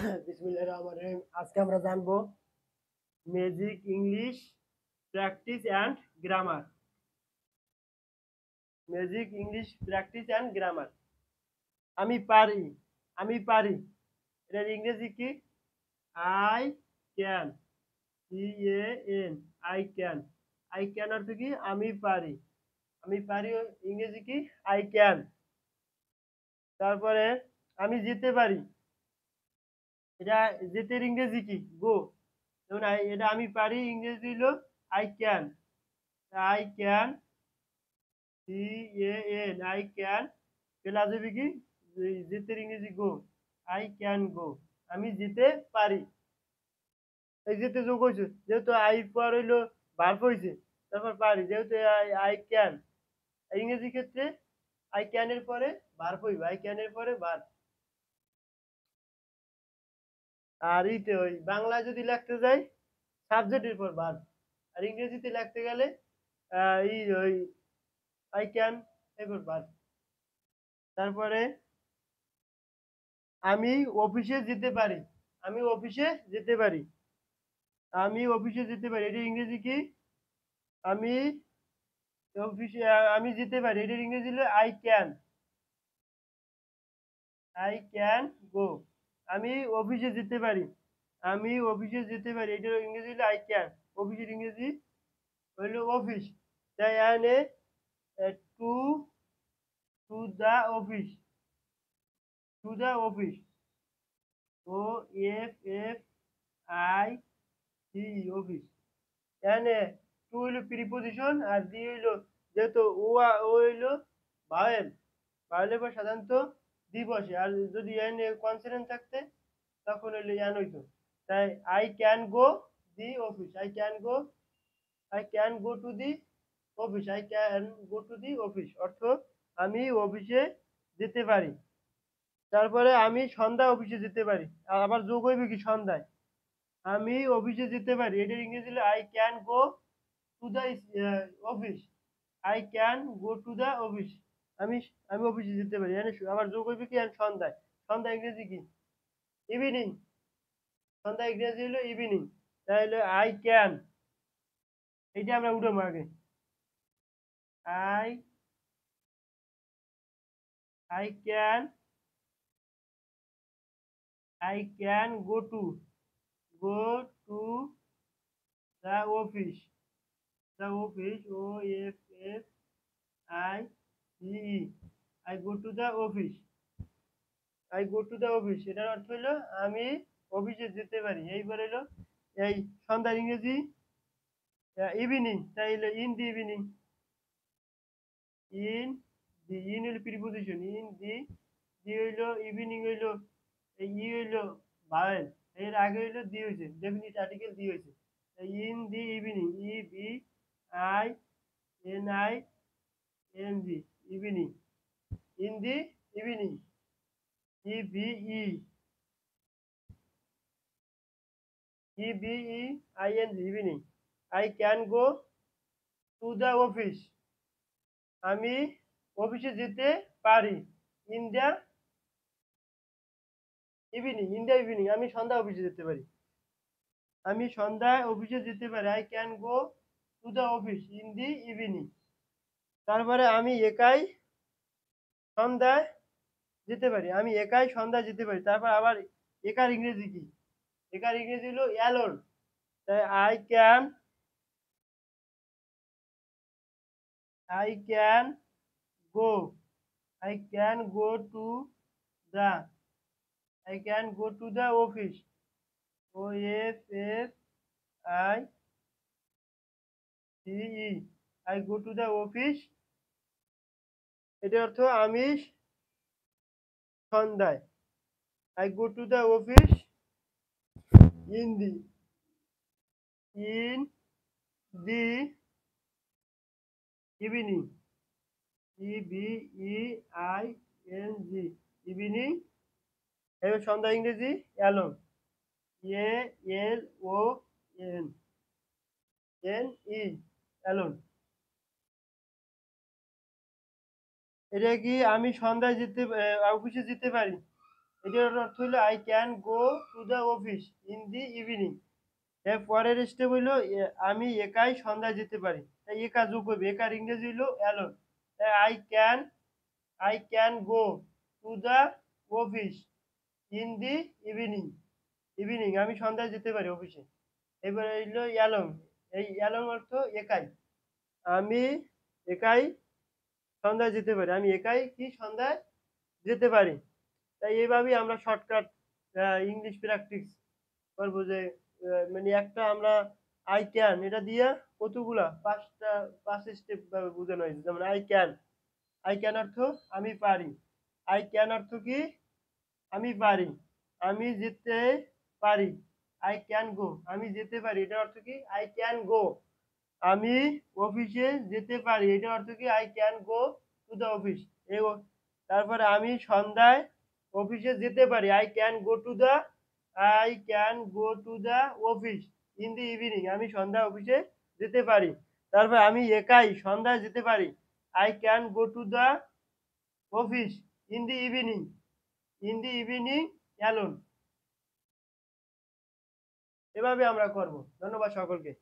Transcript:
বিসমিল্লাহির রহমানির রহিম। আজকে আমরা জানবো magic English practice and grammar. Magic English practice and grammar. আমি পারি, আমি পারি, এটার ইংরেজি কি? I can, CAN, I can. I can অর্থ কি? আমি পারি। আমি পারি ইংরেজি কি? I can. তারপরে আমি যেতে পারি, এটা যেতের ইংরেজি কি? গো। যেমন এটা আমি পারি ইংরেজি হলো I can. I can, CAN, I can plus হবে কি? যেতের ইংরেজি গো। আই ক্যান গো, আমি যেতে পারি। এই যেতে যোগ হয়েছে, যেহেতু আই পর হইলো ভার্ব হয়েছে, তারপর পারি, যেহেতু আই ক্যান। ইংরেজি ক্ষেত্রে আই ক্যান এর পরে ভার্ব হইবে, আই ক্যান এর পরে ভার্ব। আর ইতে ওই বাংলায় যদি লিখতে যাই সাবজেক্টের পর ভার্ব, আর ইংরেজিতে লিখতে গেলে ওই আই ক্যান এরপর ভার্ব। তারপরে আমি অফিসে যেতে পারি, আমি অফিসে যেতে পারি, আমি অফিসে যেতে পারি, এটা ইংরেজি কি? আমি অফিসে আমি যেতে পারি, এটার ইংরেজি হলো I can. I can go, আমি অফিসে যেতে পারি, আমি অফিসে যেতে পারি, এটার ইংরেজি হলো আই ক্যান। অফিসের ইংরেজি হইলো অফিস। তাই into to the office, to the office, OFFICE, office. Into হইলো প্রিপোজিশন, আর দি হইলো, যেহেতু ও হইলো ভাওয়েল, ভাওয়েলের পর সাধারণত দি বসে, আর যদি এন কনসোনেন্ট থাকতে তখন হইলো এন হইতো। তাই I can go the office, I can go to the office, I can go to the office অর্থ আমি অফিসে যেতে পারি। তারপরে আমি সন্ধ্যায় অফিসে যেতে পারি, আর আবার যোগ হইবে কি সন্ধ্যায়। আমি অফিসে যেতে পারি, এটার ইংরেজি হলো I can go to the office, I can go to the office. আমি আমি অফিসে যেতে পারি, আবার যোগ হইবে কি? সন্ধ্যায়। সন্ধ্যা ইংরেজি কি? ইভিনিং। সন্ধ্যা ইংরেজি হলো ইভিনিং। তাহলে আই ক্যান, এইটা আমরা উঠাবো আগে। I I can, I can go to the office, the office, OFFICE, I go to the office, I go to the office, এটার অর্থ হলো আমি অফিসে যেতে পারি। এইবার হলো এই সন্ধ্যার ইংরেজি ইভিনিং, তাই হলো in the evening. In the, in হইলো প্রিপোজিশন, ইন দি, দি হইলো ইভিনিং হইলো হইলো ভাওয়েল, এর আগে হইলো দি হয়েছে, ডেফিনিট আর্টিকেল দি হয়েছে। In the evening, IBINING, evening, in the evening, EVENING, evening. I can go to the office, আমি অফিসে যেতে পারি। In the evening, in the evening, আমি সন্ধ্যা অফিসে যেতে পারি, আমি সন্ধ্যায় অফিসে যেতে পারি। I can go to the office in the evening. তারপরে আমি একাই সন্ধ্যায় যেতে পারি, আমি একাই সন্ধ্যায় যেতে পারি। তারপর আবার একার ইংরেজি কি? একার ইংরেজি হলো অ্যালোন। তাই I can go, I can go to the, I can go to the office, OFFICE, I go to the office, এটার অর্থ আমি সন্ধ্যায়। I go to the office in the, in the evening, EVEING, evening. এবার সন্ধ্যা ইংরেজি alone, ALONNE, alone. এটা কি? আমি সন্ধ্যায় যেতে অফিসে যেতে পারি, এটার অর্থ হইলো I can go to the office in the evening. এর পরের স্টেপ হইলো আমি একাই সন্ধ্যায় যেতে পারি। তাই একা যোগ করবে, একার ইংরেজি হইলো অ্যালোন। তাই I can go to the office in the evening. Evening আমি সন্ধ্যায় যেতে পারি অফিসে। এবার হইলো অ্যালোন। এই অ্যালোন অর্থ একাই। আমি একাই সন্ধ্যায় যেতে পারি। আমি একাই কি সন্ধ্যায় যেতে পারি। তাই এইভাবেই আমরা শর্টকাট ইংলিশ প্র্যাকটিস করবো যে মানে একটা আমরা আই ক্যান এটা দিয়ে কতগুলা পাঁচ স্টেপ ভাবে বোঝানো হয়েছে। যেমন আই ক্যান অর্থ আমি পারি। আই ক্যান অর্থ কি আমি পারি। আমি যেতে পারি। আই ক্যান গো আমি যেতে পারি, এটার অর্থ কি আই ক্যান গো। আমি অফিসে যেতে পারি, এটার অর্থ কি I can go to the office. তারপরে আমি সন্ধ্যায় অফিসে যেতে পারি, I can go to the office in the evening. আমি সন্ধ্যায় অফিসে যেতে পারি। তারপর আমি একাই সন্ধ্যায় যেতে পারি, I can go to the office in the evening. Alone. এভাবে আমরা করব। ধন্যবাদ সকলকে।